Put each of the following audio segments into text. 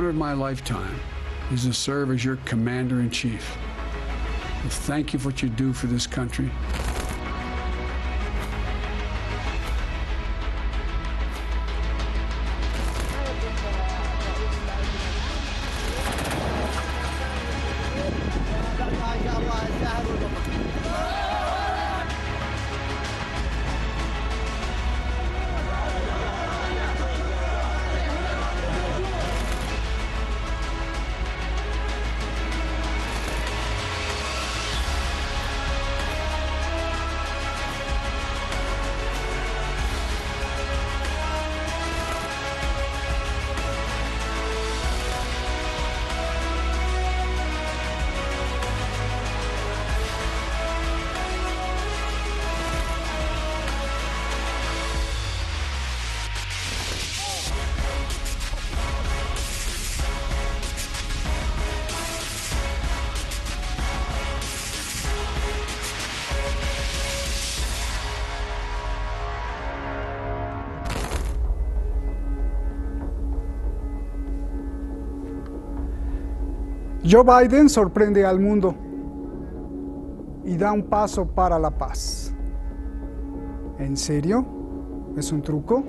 honor of my lifetime is to serve as your commander-in-chief. Thank you for what you do for this country. Joe Biden sorprende al mundo y da un paso para la paz. ¿En serio? ¿Es un truco?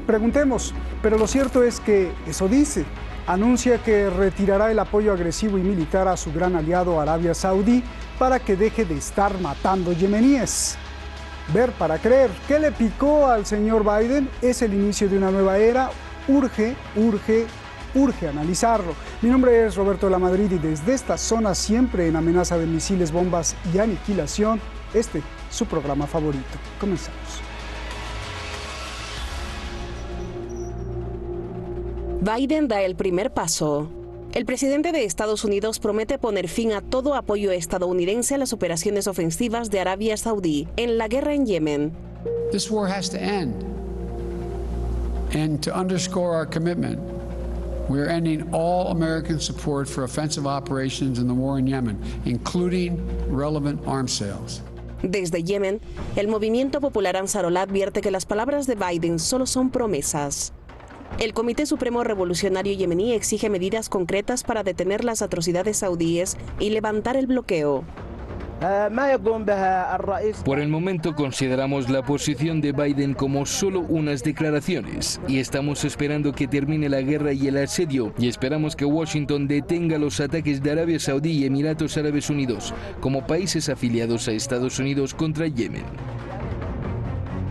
Preguntemos, pero lo cierto es que eso dice. Anuncia que retirará el apoyo agresivo y militar a su gran aliado Arabia Saudí para que deje de estar matando yemeníes. Ver para creer. ¿Qué le picó al señor Biden? Es el inicio de una nueva era. Urge analizarlo. Mi nombre es Roberto de la Madrid y desde esta zona, siempre en amenaza de misiles, bombas y aniquilación, su programa favorito. Comenzamos. Biden da el primer paso. El presidente de Estados Unidos promete poner fin a todo apoyo estadounidense a las operaciones ofensivas de Arabia Saudí en la guerra en Yemen. This war has to end. And to underscore our commitment, we are ending all American support for offensive operations in the war in Yemen, including relevant arms sales. Desde Yemen, el Movimiento Popular Ansarollah advierte que las palabras de Biden solo son promesas. El Comité Supremo Revolucionario Yemení exige medidas concretas para detener las atrocidades saudíes y levantar el bloqueo. Por el momento consideramos la posición de Biden como solo unas declaraciones y estamos esperando que termine la guerra y el asedio y esperamos que Washington detenga los ataques de Arabia Saudí y Emiratos Árabes Unidos como países afiliados a Estados Unidos contra Yemen.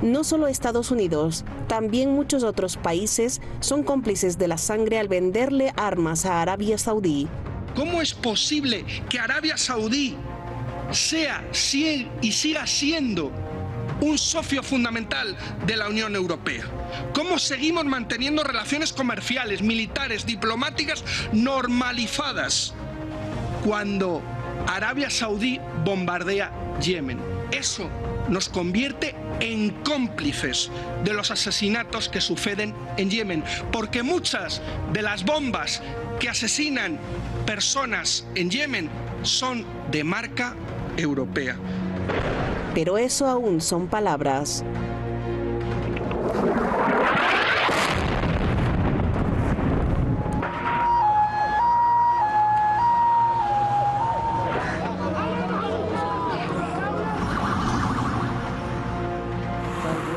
No solo Estados Unidos, también muchos otros países son cómplices de la sangre al venderle armas a Arabia Saudí. ¿Cómo es posible que Arabia Saudí sea y siga siendo un socio fundamental de la Unión Europea? ¿Cómo seguimos manteniendo relaciones comerciales, militares, diplomáticas normalizadas cuando Arabia Saudí bombardea Yemen? Eso nos convierte en cómplices de los asesinatos que suceden en Yemen, porque muchas de las bombas que asesinan personas en Yemen son de marca europea. Pero eso aún son palabras.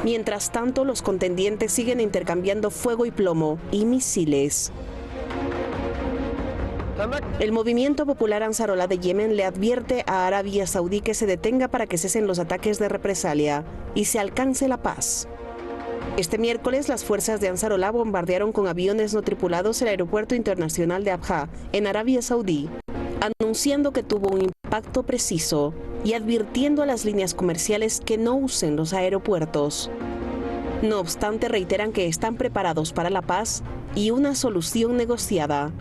Mientras tanto, los contendientes siguen intercambiando fuego y plomo y misiles. El Movimiento Popular Ansarollah de Yemen le advierte a Arabia Saudí que se detenga para que cesen los ataques de represalia y se alcance la paz. Este miércoles, las fuerzas de Ansarollah bombardearon con aviones no tripulados el aeropuerto internacional de Abha, en Arabia Saudí, anunciando que tuvo un impacto preciso y advirtiendo a las líneas comerciales que no usen los aeropuertos. No obstante, reiteran que están preparados para la paz y una solución negociada.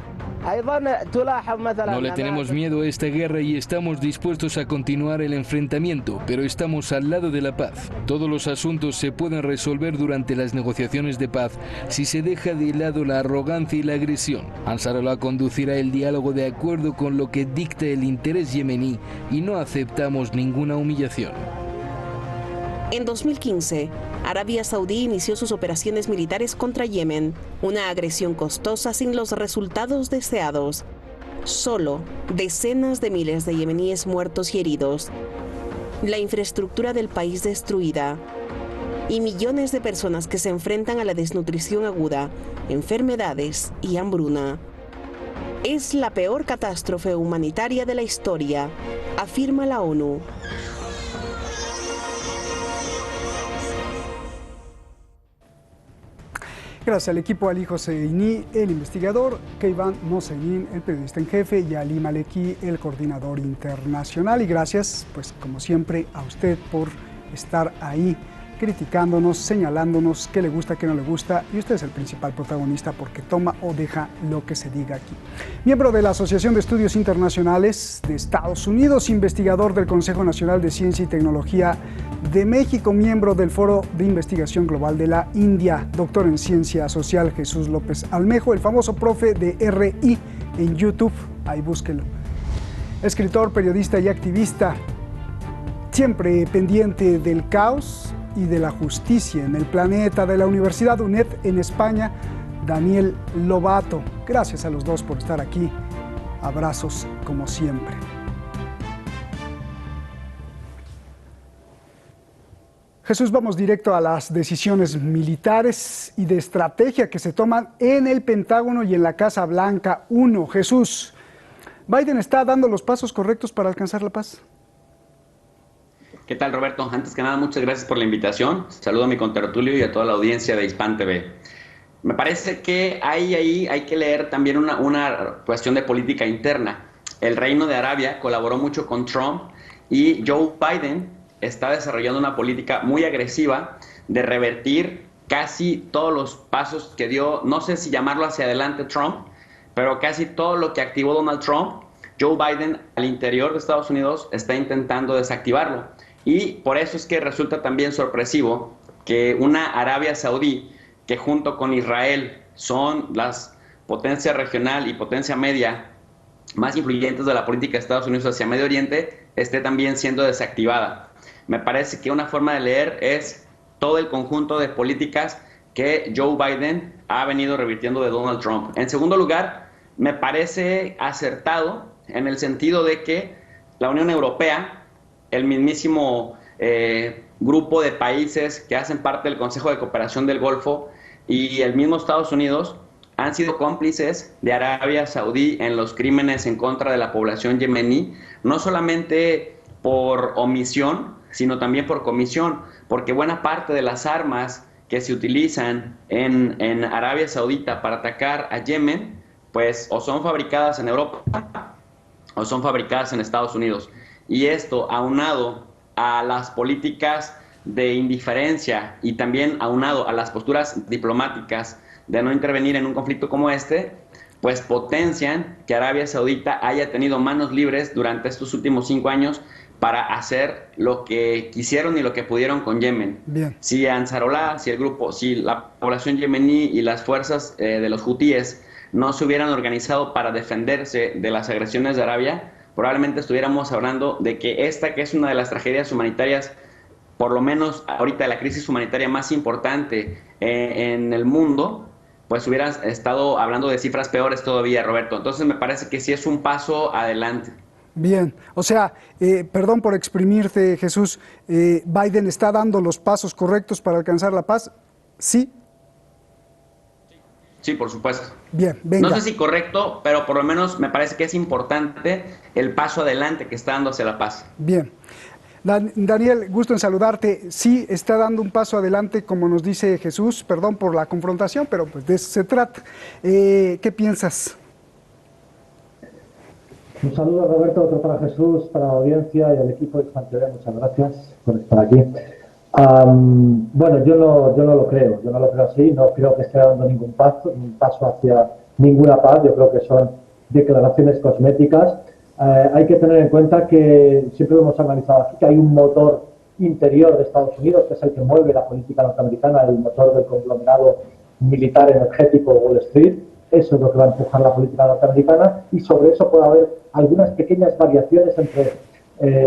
No le tenemos miedo a esta guerra y estamos dispuestos a continuar el enfrentamiento, pero estamos al lado de la paz. Todos los asuntos se pueden resolver durante las negociaciones de paz si se deja de lado la arrogancia y la agresión. Ansarollah conducirá el diálogo de acuerdo con lo que dicta el interés yemení y no aceptamos ninguna humillación. En 2015, Arabia Saudí inició sus operaciones militares contra Yemen, una agresión costosa sin los resultados deseados. Solo decenas de miles de yemeníes muertos y heridos, la infraestructura del país destruida y millones de personas que se enfrentan a la desnutrición aguda, enfermedades y hambruna. Es la peor catástrofe humanitaria de la historia, afirma la ONU. Gracias al equipo Ali Hosseini, el investigador, Keivan Mossenin, el periodista en jefe, y Ali Maleki, el coordinador internacional. Y gracias, pues como siempre, a usted por estar ahí criticándonos, señalándonos qué le gusta, qué no le gusta, y usted es el principal protagonista porque toma o deja lo que se diga aquí. Miembro de la Asociación de Estudios Internacionales de Estados Unidos, investigador del Consejo Nacional de Ciencia y Tecnología de México, miembro del Foro de Investigación Global de la India, doctor en Ciencia Social, Jesús López Almejo, el famoso profe de RI en YouTube, ahí búsquelo. Escritor, periodista y activista, siempre pendiente del caos y de la justicia en el planeta, de la Universidad UNED en España, Daniel Lobato. Gracias a los dos por estar aquí. Abrazos como siempre. Jesús, vamos directo a las decisiones militares y de estrategia que se toman en el Pentágono y en la Casa Blanca. Jesús, ¿Biden está dando los pasos correctos para alcanzar la paz? ¿Qué tal, Roberto? Antes que nada, muchas gracias por la invitación. Saludo a mi contertulio y a toda la audiencia de Hispan TV. Me parece que ahí hay que leer también una cuestión de política interna. El Reino de Arabia colaboró mucho con Trump y Joe Biden está desarrollando una política muy agresiva de revertir casi todos los pasos que dio, no sé si llamarlo hacia adelante Trump, pero casi todo lo que activó Donald Trump, Joe Biden al interior de Estados Unidos está intentando desactivarlo. Y por eso es que resulta también sorpresivo que una Arabia Saudí, que junto con Israel son las potencias regional y potencia media más influyentes de la política de Estados Unidos hacia Medio Oriente, esté también siendo desactivada. Me parece que una forma de leer es todo el conjunto de políticas que Joe Biden ha venido revirtiendo de Donald Trump. En segundo lugar, me parece acertado en el sentido de que la Unión Europea, el mismísimo grupo de países que hacen parte del Consejo de Cooperación del Golfo y el mismo Estados Unidos han sido cómplices de Arabia Saudí en los crímenes en contra de la población yemení, no solamente por omisión, sino también por comisión, porque buena parte de las armas que se utilizan en Arabia Saudita para atacar a Yemen, pues o son fabricadas en Europa o son fabricadas en Estados Unidos. Y esto, aunado a las políticas de indiferencia y también aunado a las posturas diplomáticas de no intervenir en un conflicto como este, pues potencian que Arabia Saudita haya tenido manos libres durante estos últimos 5 años para hacer lo que quisieron y lo que pudieron con Yemen. Bien. Si Ansarollah, si la población yemení y las fuerzas de los hutíes no se hubieran organizado para defenderse de las agresiones de Arabia, probablemente estuviéramos hablando de que esta, que es una de las tragedias humanitarias, por lo menos ahorita la crisis humanitaria más importante en el mundo, pues hubieras estado hablando de cifras peores todavía, Roberto. Entonces me parece que sí es un paso adelante. Bien, o sea, perdón por exprimirte, Jesús, ¿Biden está dando los pasos correctos para alcanzar la paz? ¿Sí? Sí, por supuesto. Bien, venga. No sé si correcto, pero por lo menos me parece que es importante el paso adelante que está dando hacia la paz. Bien. Daniel, gusto en saludarte. Sí, está dando un paso adelante, como nos dice Jesús. Perdón por la confrontación, pero pues de eso se trata. ¿Qué piensas? Un saludo, Roberto, otro para Jesús, para la audiencia y al equipo de Hispan TV. Muchas gracias por estar aquí. Bueno, yo no lo creo así. No creo que esté dando ningún paso hacia ninguna paz. Yo creo que son declaraciones cosméticas. Hay que tener en cuenta que siempre hemos analizado aquí que hay un motor interior de Estados Unidos, que es el que mueve la política norteamericana, el motor del conglomerado militar energético Wall Street. Eso es lo que va a empujar la política norteamericana, y sobre eso puede haber algunas pequeñas variaciones entre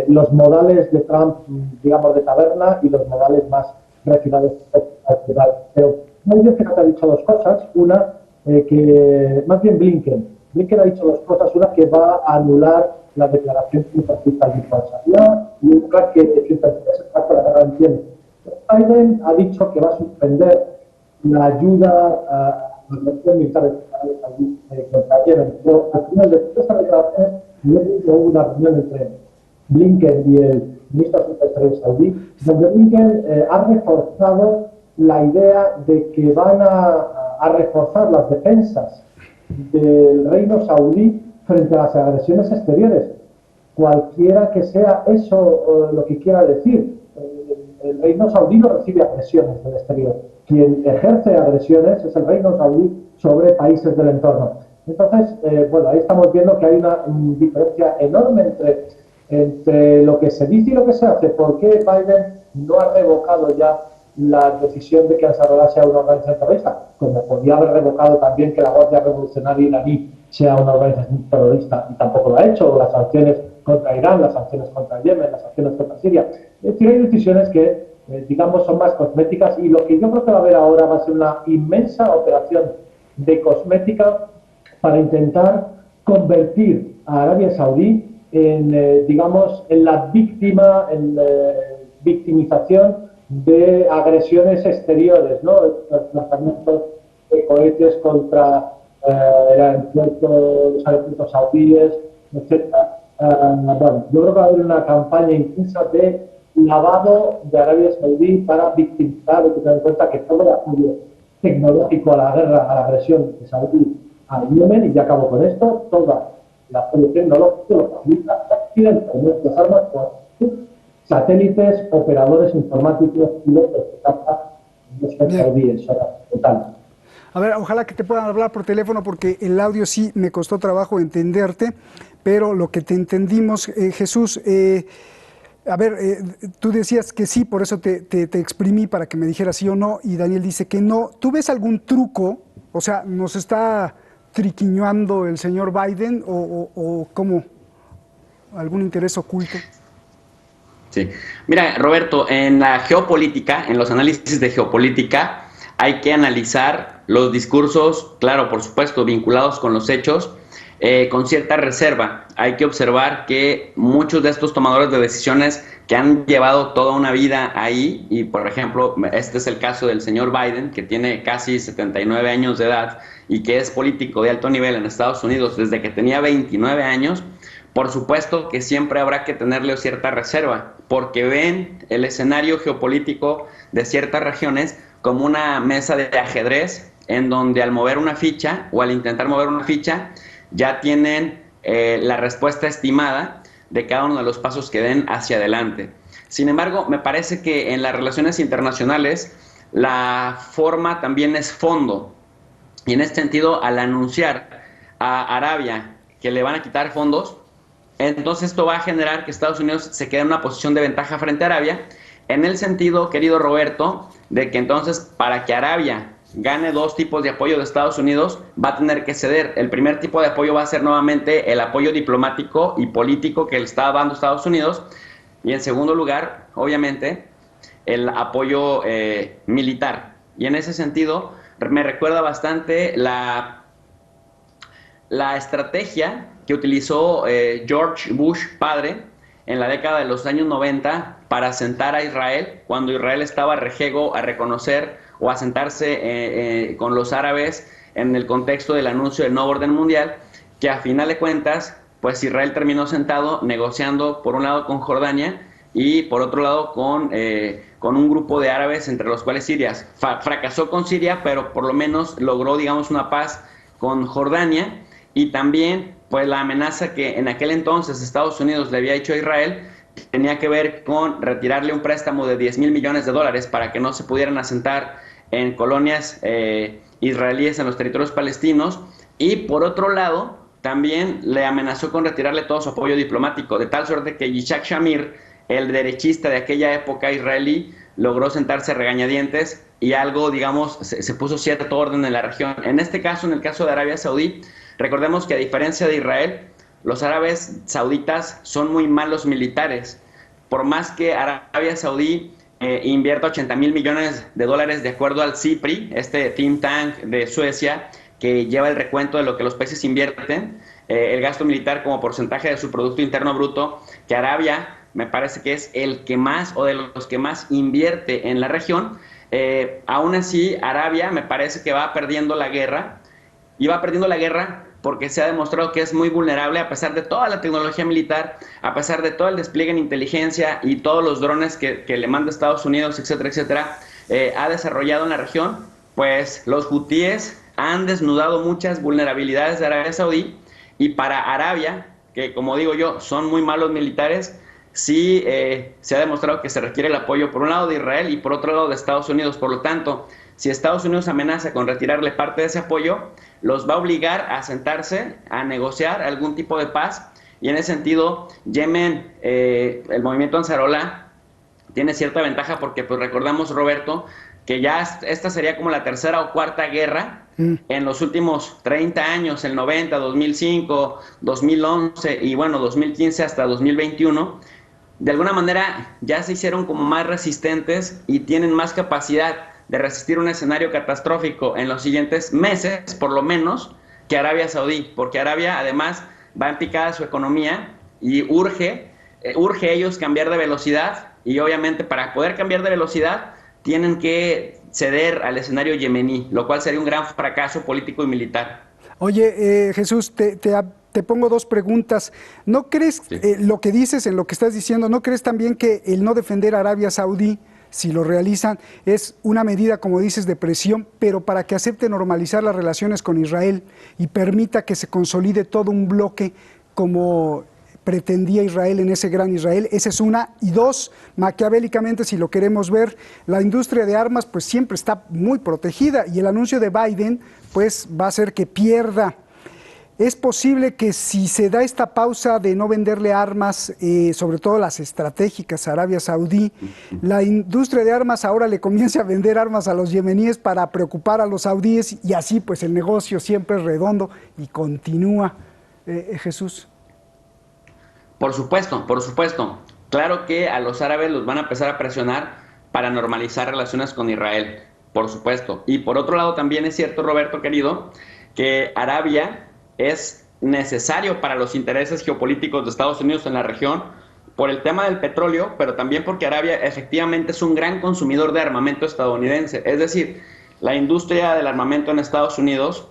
los modales de Trump, digamos, de taberna, y los modales más regionales al final. Pero Biden ha dicho dos cosas. Una, que más bien Blinken ha dicho dos cosas. Una, que va a anular la declaración tripartita de responsabilidad, y otra, que su intención es para la guerra en Yemen. Biden ha dicho que va a suspender la ayuda a la operación militar contra Yemen. Pero al final de todas estas declaraciones, hubo una reunión entre Blinken y el ministro de Asuntos Exteriores saudí, donde Blinken ha reforzado la idea de que van a reforzar las defensas del reino saudí frente a las agresiones exteriores. Cualquiera que sea eso lo que quiera decir, el reino saudí no recibe agresiones del exterior. Quien ejerce agresiones es el reino saudí sobre países del entorno. Entonces, bueno, ahí estamos viendo que hay una diferencia enorme entre lo que se dice y lo que se hace. ¿Por qué Biden no ha revocado ya la decisión de que Ansarullah sea una organización terrorista? Como podía haber revocado también que la Guardia Revolucionaria iraní sea una organización terrorista, y tampoco lo ha hecho, o las sanciones contra Irán, las sanciones contra Yemen, las sanciones contra Siria. Es decir, hay decisiones que, digamos, son más cosméticas, y lo que yo creo que va a haber ahora va a ser una inmensa operación de cosmética para intentar convertir a Arabia Saudí en, digamos, en la víctima, en victimización de agresiones exteriores, ¿no? Los lanzamientos de cohetes contra los aeropuertos saudíes, etc. Bueno, yo creo que va a haber una campaña intensa de lavado de Arabia Saudí para victimizar y tener en cuenta que todo el apoyo tecnológico a la guerra, a la agresión de Saudí al Yemen, y ya acabo con esto, toda la apoyo tecnológico lo facilita Occidente, nuestras armas con satélites, operadores informáticos, pilotos de caza, los saudíes, total. A ver, ojalá que te puedan hablar por teléfono, porque el audio sí me costó trabajo entenderte, pero lo que te entendimos, Jesús, a ver, tú decías que sí, por eso te exprimí para que me dijeras sí o no, y Daniel dice que no. ¿Tú ves algún truco? O sea, ¿nos está triquiñuando el señor Biden o cómo? ¿Algún interés oculto? Sí. Mira, Roberto, en la geopolítica, en los análisis de geopolítica, hay que analizar los discursos, claro, por supuesto, vinculados con los hechos, con cierta reserva. Hay que observar que muchos de estos tomadores de decisiones que han llevado toda una vida ahí, y por ejemplo, este es el caso del señor Biden, que tiene casi 79 años de edad y que es político de alto nivel en Estados Unidos desde que tenía 29 años, por supuesto que siempre habrá que tenerle cierta reserva, porque ven el escenario geopolítico de ciertas regiones como una mesa de ajedrez, en donde al mover una ficha o al intentar mover una ficha, ya tienen la respuesta estimada de cada uno de los pasos que den hacia adelante. Sin embargo, me parece que en las relaciones internacionales la forma también es fondo. Y en este sentido, al anunciar a Arabia que le van a quitar fondos, entonces esto va a generar que Estados Unidos se quede en una posición de ventaja frente a Arabia, en el sentido, querido Roberto, de que entonces para que Arabia gane dos tipos de apoyo de Estados Unidos, va a tener que ceder. El primer tipo de apoyo va a ser nuevamente el apoyo diplomático y político que le está dando Estados Unidos, y en segundo lugar, obviamente, el apoyo militar. Y en ese sentido, me recuerda bastante la estrategia que utilizó George Bush padre en la década de los años 90 para asentar a Israel, cuando Israel estaba rejego a reconocer o a sentarse con los árabes en el contexto del anuncio del nuevo orden mundial, que a final de cuentas, pues Israel terminó sentado negociando por un lado con Jordania y por otro lado con un grupo de árabes, entre los cuales Siria. Fracasó con Siria, pero por lo menos logró, digamos, una paz con Jordania, y también pues la amenaza que en aquel entonces Estados Unidos le había hecho a Israel tenía que ver con retirarle un préstamo de $10,000 millones para que no se pudieran asentar en colonias israelíes en los territorios palestinos, y por otro lado también le amenazó con retirarle todo su apoyo diplomático, de tal suerte que Yitzhak Shamir, el derechista de aquella época israelí, logró sentarse a regañadientes y algo, digamos, se puso cierto orden en la región. En este caso, en el caso de Arabia Saudí, recordemos que a diferencia de Israel, los árabes sauditas son muy malos militares. Por más que Arabia Saudí invierta 80,000 millones de dólares de acuerdo al CIPRI, este think tank de Suecia, que lleva el recuento de lo que los países invierten, el gasto militar como porcentaje de su Producto Interno Bruto, que Arabia me parece que es el que más o de los que más invierte en la región. Aún así, Arabia me parece que va perdiendo la guerra, y va perdiendo la guerra porque se ha demostrado que es muy vulnerable a pesar de toda la tecnología militar, a pesar de todo el despliegue en inteligencia y todos los drones que le manda Estados Unidos, etcétera, etcétera, ha desarrollado en la región. Pues los hutíes han desnudado muchas vulnerabilidades de Arabia Saudí, y para Arabia, que como digo yo, son muy malos militares, sí se ha demostrado que se requiere el apoyo por un lado de Israel y por otro lado de Estados Unidos. Por lo tanto, si Estados Unidos amenaza con retirarle parte de ese apoyo, los va a obligar a sentarse, a negociar algún tipo de paz. Y en ese sentido, Yemen, el movimiento Ansarollah, tiene cierta ventaja porque, pues recordamos, Roberto, que ya esta sería como la tercera o cuarta guerra en los últimos 30 años, el 90, 2005, 2011 y bueno, 2015 hasta 2021. De alguna manera ya se hicieron como más resistentes y tienen más capacidad de resistir un escenario catastrófico en los siguientes meses, por lo menos, que Arabia Saudí, porque Arabia además va en picada su economía y urge ellos cambiar de velocidad, y obviamente para poder cambiar de velocidad tienen que ceder al escenario yemení, lo cual sería un gran fracaso político y militar. Oye, Jesús, te pongo dos preguntas. ¿No crees lo que dices, en lo que estás diciendo, no crees también que el no defender a Arabia Saudí, si lo realizan, es una medida, como dices, de presión, pero para que acepte normalizar las relaciones con Israel y permita que se consolide todo un bloque como pretendía Israel en ese gran Israel? Esa es una. Y dos, maquiavélicamente, si lo queremos ver, la industria de armas pues siempre está muy protegida, y el anuncio de Biden pues va a hacer que pierda. ¿Es posible que si se da esta pausa de no venderle armas, sobre todo las estratégicas a Arabia Saudí, la industria de armas ahora le comience a vender armas a los yemeníes para preocupar a los saudíes, y así pues el negocio siempre es redondo y continúa? Jesús. Por supuesto, por supuesto. Claro que a los árabes los van a empezar a presionar para normalizar relaciones con Israel, por supuesto. Y por otro lado también es cierto, Roberto querido, que Arabia es necesario para los intereses geopolíticos de Estados Unidos en la región por el tema del petróleo, pero también porque Arabia efectivamente es un gran consumidor de armamento estadounidense. Es decir, la industria del armamento en Estados Unidos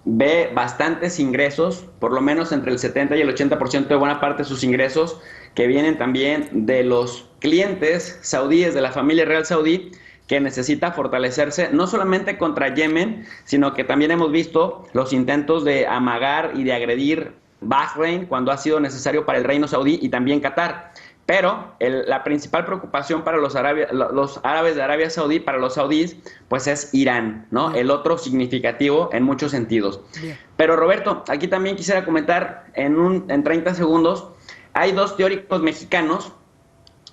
ve bastantes ingresos, por lo menos entre el 70 y el 80% de buena parte de sus ingresos, que vienen también de los clientes saudíes, de la familia real saudí, que necesita fortalecerse no solamente contra Yemen, sino que también hemos visto los intentos de amagar y de agredir Bahrein cuando ha sido necesario para el reino saudí, y también Qatar. Pero la principal preocupación para los árabes de Arabia Saudí, para los saudíes, pues es Irán, ¿no? Bien. El otro significativo en muchos sentidos. Bien. Pero Roberto, aquí también quisiera comentar en 30 segundos, hay dos teóricos mexicanos,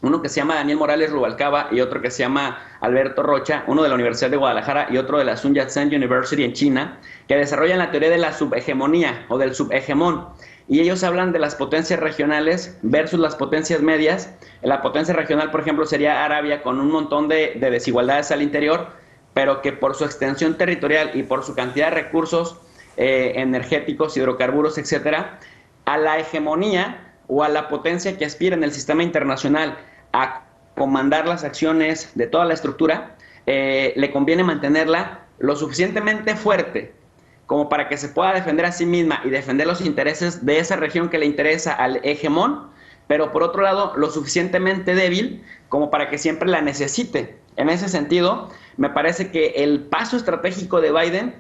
uno que se llama Daniel Morales Rubalcaba y otro que se llama Alberto Rocha, uno de la Universidad de Guadalajara y otro de la Sun Yat-sen University en China, que desarrollan la teoría de la subhegemonía o del subhegemón. Y ellos hablan de las potencias regionales versus las potencias medias. La potencia regional, por ejemplo, sería Arabia, con un montón de desigualdades al interior, pero que por su extensión territorial y por su cantidad de recursos energéticos, hidrocarburos, etcétera, a la hegemonía o a la potencia que aspira en el sistema internacional a comandar las acciones de toda la estructura, le conviene mantenerla lo suficientemente fuerte como para que se pueda defender a sí misma y defender los intereses de esa región que le interesa al hegemón, pero por otro lado lo suficientemente débil como para que siempre la necesite. En ese sentido, me parece que el paso estratégico de Biden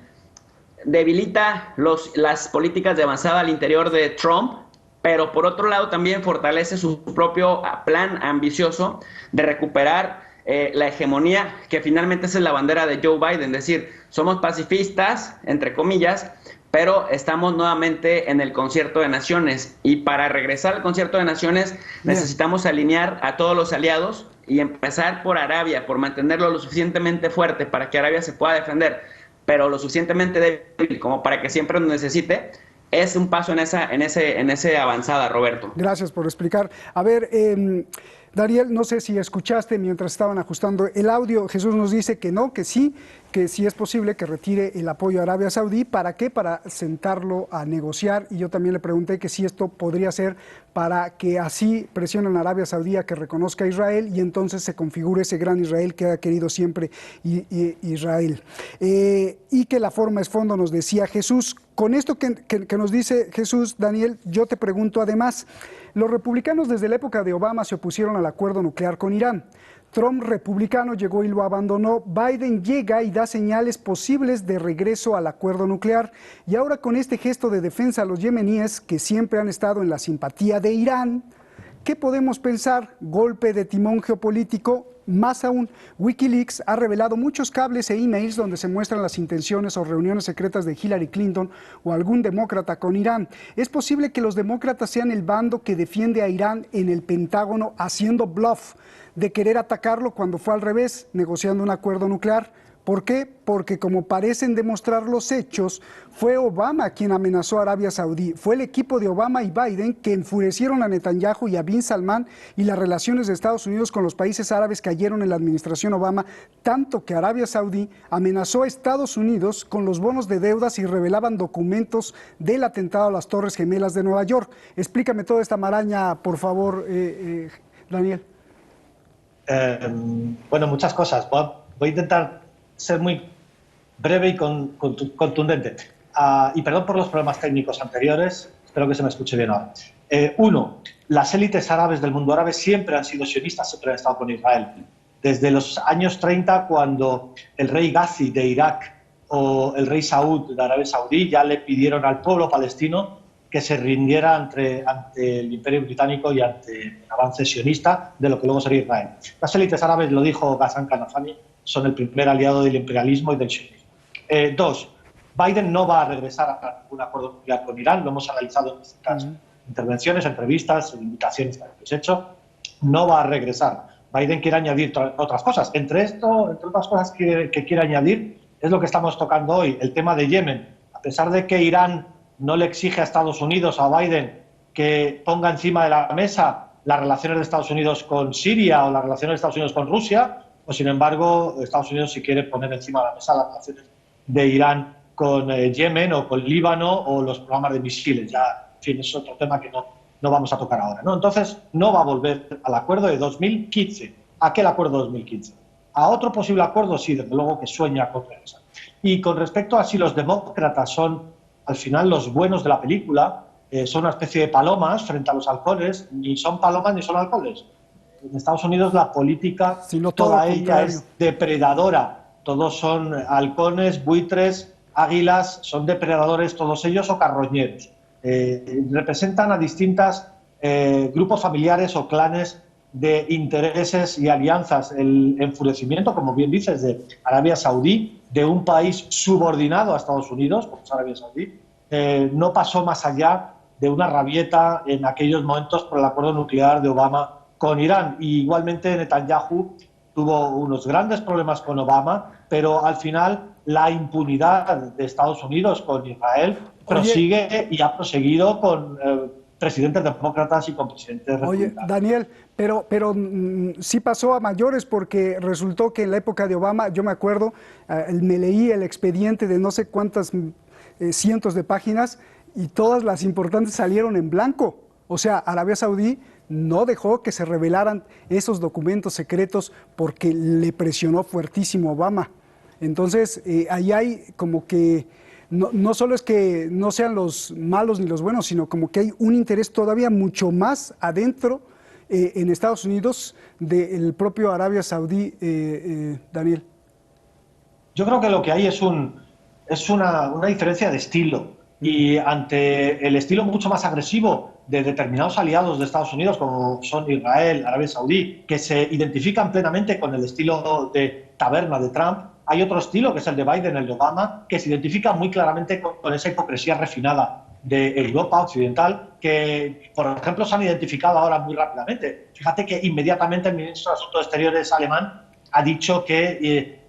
debilita las políticas de avanzada al interior de Trump, pero por otro lado también fortalece su propio plan ambicioso de recuperar la hegemonía, que finalmente es la bandera de Joe Biden. Es decir, somos pacifistas, entre comillas, pero estamos nuevamente en el concierto de naciones, y para regresar al concierto de naciones necesitamos alinear a todos los aliados y empezar por Arabia, por mantenerlo lo suficientemente fuerte para que Arabia se pueda defender, pero lo suficientemente débil como para que siempre nos necesite. Es un paso en esa avanzada, Roberto. Gracias por explicar. A ver, Daniel, no sé si escuchaste mientras estaban ajustando el audio, Jesús nos dice que no, que sí es posible que retire el apoyo a Arabia Saudí. ¿Para qué? Para sentarlo a negociar. Y yo también le pregunté que si esto podría ser para que así presionen a Arabia Saudí a que reconozca a Israel y entonces se configure ese gran Israel que ha querido siempre Israel. Y que la forma es fondo, nos decía Jesús. Con esto que nos dice Jesús, Daniel, yo te pregunto además, los republicanos desde la época de Obama se opusieron al acuerdo nuclear con Irán. Trump, republicano, llegó y lo abandonó. Biden llega y da señales posibles de regreso al acuerdo nuclear. Y ahora con este gesto de defensa a los yemeníes, que siempre han estado en la simpatía de Irán, ¿qué podemos pensar? ¿Golpe de timón geopolítico? Más aún, Wikileaks ha revelado muchos cables e emails donde se muestran las intenciones o reuniones secretas de Hillary Clinton o algún demócrata con Irán. ¿Es posible que los demócratas sean el bando que defiende a Irán en el Pentágono haciendo bluff de querer atacarlo cuando fue al revés, negociando un acuerdo nuclear? ¿Por qué? Porque como parecen demostrar los hechos, fue Obama quien amenazó a Arabia Saudí. Fue el equipo de Obama y Biden que enfurecieron a Netanyahu y a Bin Salman, y las relaciones de Estados Unidos con los países árabes cayeron en la administración Obama, tanto que Arabia Saudí amenazó a Estados Unidos con los bonos de deudas y revelaban documentos del atentado a las Torres Gemelas de Nueva York. Explícame toda esta maraña, por favor, Daniel. Bueno, muchas cosas. Voy a intentar ser muy breve y contundente. Y perdón por los problemas técnicos anteriores, espero que se me escuche bien ahora. Uno, las élites árabes del mundo árabe siempre han sido sionistas, siempre han estado con Israel. Desde los años 30, cuando el rey Ghazi de Irak o el rey Saud de Arabia Saudí ya le pidieron al pueblo palestino que se rindiera ante el Imperio Británico y ante el avance sionista de lo que luego sería Israel. Las élites árabes, lo dijo Ghassan Kanafani, son el primer aliado del imperialismo y del sionismo. Dos, Biden no va a regresar a un acuerdo nuclear con Irán, lo hemos analizado en distintas intervenciones, entrevistas, invitaciones que hemos hecho, no va a regresar. Biden quiere añadir otras cosas. Entre otras cosas que quiere añadir, es lo que estamos tocando hoy, el tema de Yemen. A pesar de que Irán no le exige a Estados Unidos, a Biden, que ponga encima de la mesa las relaciones de Estados Unidos con Siria o las relaciones de Estados Unidos con Rusia, pues sin embargo Estados Unidos sí quiere poner encima de la mesa las relaciones de Irán con Yemen o con Líbano o los programas de misiles. Ya, en fin, es otro tema que no vamos a tocar ahora, ¿no? Entonces, no va a volver al acuerdo de 2015. ¿A qué el acuerdo de 2015? A otro posible acuerdo, sí, desde luego que sueña con regresar. Y con respecto a si los demócratas son, al final, los buenos de la película, son una especie de palomas frente a los halcones, ni son palomas ni son halcones. En Estados Unidos la política, toda ella es depredadora. Todos son halcones, buitres, águilas, son depredadores todos ellos o carroñeros. Representan a distintos grupos familiares o clanes de intereses y alianzas. El enfurecimiento, como bien dices, de Arabia Saudí, de un país subordinado a Estados Unidos, como es Arabia Saudí, no pasó más allá de una rabieta en aquellos momentos por el acuerdo nuclear de Obama con Irán. Y igualmente Netanyahu tuvo unos grandes problemas con Obama, pero al final la impunidad de Estados Unidos con Israel prosigue y ha proseguido con presidentes demócratas y con presidentes republicanos. Oye, Daniel, pero sí pasó a mayores, porque resultó que en la época de Obama, yo me acuerdo, me leí el expediente de no sé cuántas cientos de páginas y todas las importantes salieron en blanco. O sea, Arabia Saudí no dejó que se revelaran esos documentos secretos porque le presionó fuertísimo Obama. Entonces, ahí hay como que, no solo es que no sean los malos ni los buenos, sino como que hay un interés todavía mucho más adentro en Estados Unidos del propio Arabia Saudí, Daniel. Yo creo que lo que hay es una diferencia de estilo. Y ante el estilo mucho más agresivo de determinados aliados de Estados Unidos, como son Israel, Arabia Saudí, que se identifican plenamente con el estilo de taberna de Trump, hay otro estilo, que es el de Biden, el de Obama, que se identifica muy claramente con esa hipocresía refinada de Europa occidental, que, por ejemplo, se han identificado ahora muy rápidamente. Fíjate que inmediatamente el ministro de Asuntos Exteriores alemán ha dicho que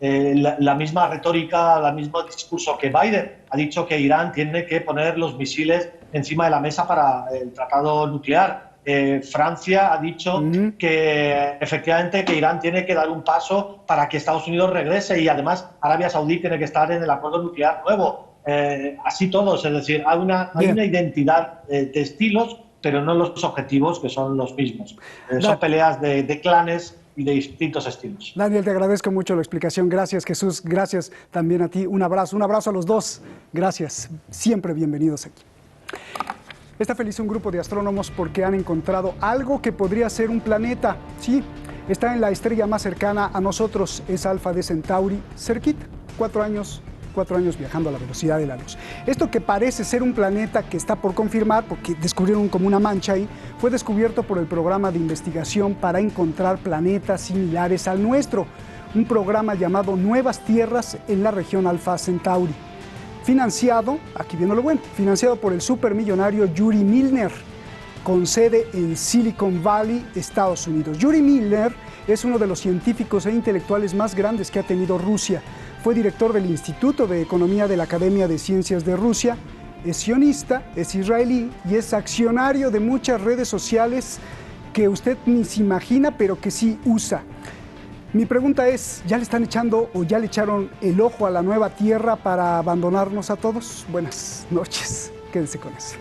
la misma retórica, el mismo discurso que Biden, ha dicho que Irán tiene que poner los misiles encima de la mesa para el tratado nuclear. Francia ha dicho que efectivamente que Irán tiene que dar un paso para que Estados Unidos regrese, y además Arabia Saudí tiene que estar en el acuerdo nuclear nuevo. Así todos, es decir, hay una identidad de estilos, pero no los objetivos, que son los mismos. Son peleas de clanes y de distintos estilos. Daniel, te agradezco mucho la explicación. Gracias, Jesús. Gracias también a ti. Un abrazo a los dos. Gracias. Siempre bienvenidos aquí. Está feliz un grupo de astrónomos porque han encontrado algo que podría ser un planeta. Sí, está en la estrella más cercana a nosotros, es Alfa de Centauri, cerquita, 4 años viajando a la velocidad de la luz. Esto que parece ser un planeta que está por confirmar, porque descubrieron como una mancha ahí, fue descubierto por el programa de investigación para encontrar planetas similares al nuestro, un programa llamado Nuevas Tierras en la región Alfa Centauri. Financiado, aquí viene lo bueno, financiado por el supermillonario Yuri Milner, con sede en Silicon Valley, Estados Unidos. Yuri Milner es uno de los científicos e intelectuales más grandes que ha tenido Rusia. Fue director del Instituto de Economía de la Academia de Ciencias de Rusia, es sionista, es israelí y es accionario de muchas redes sociales que usted ni se imagina, pero que sí usa. Mi pregunta es, ¿ya le están echando o ya le echaron el ojo a la nueva Tierra para abandonarnos a todos? Buenas noches, quédense con eso.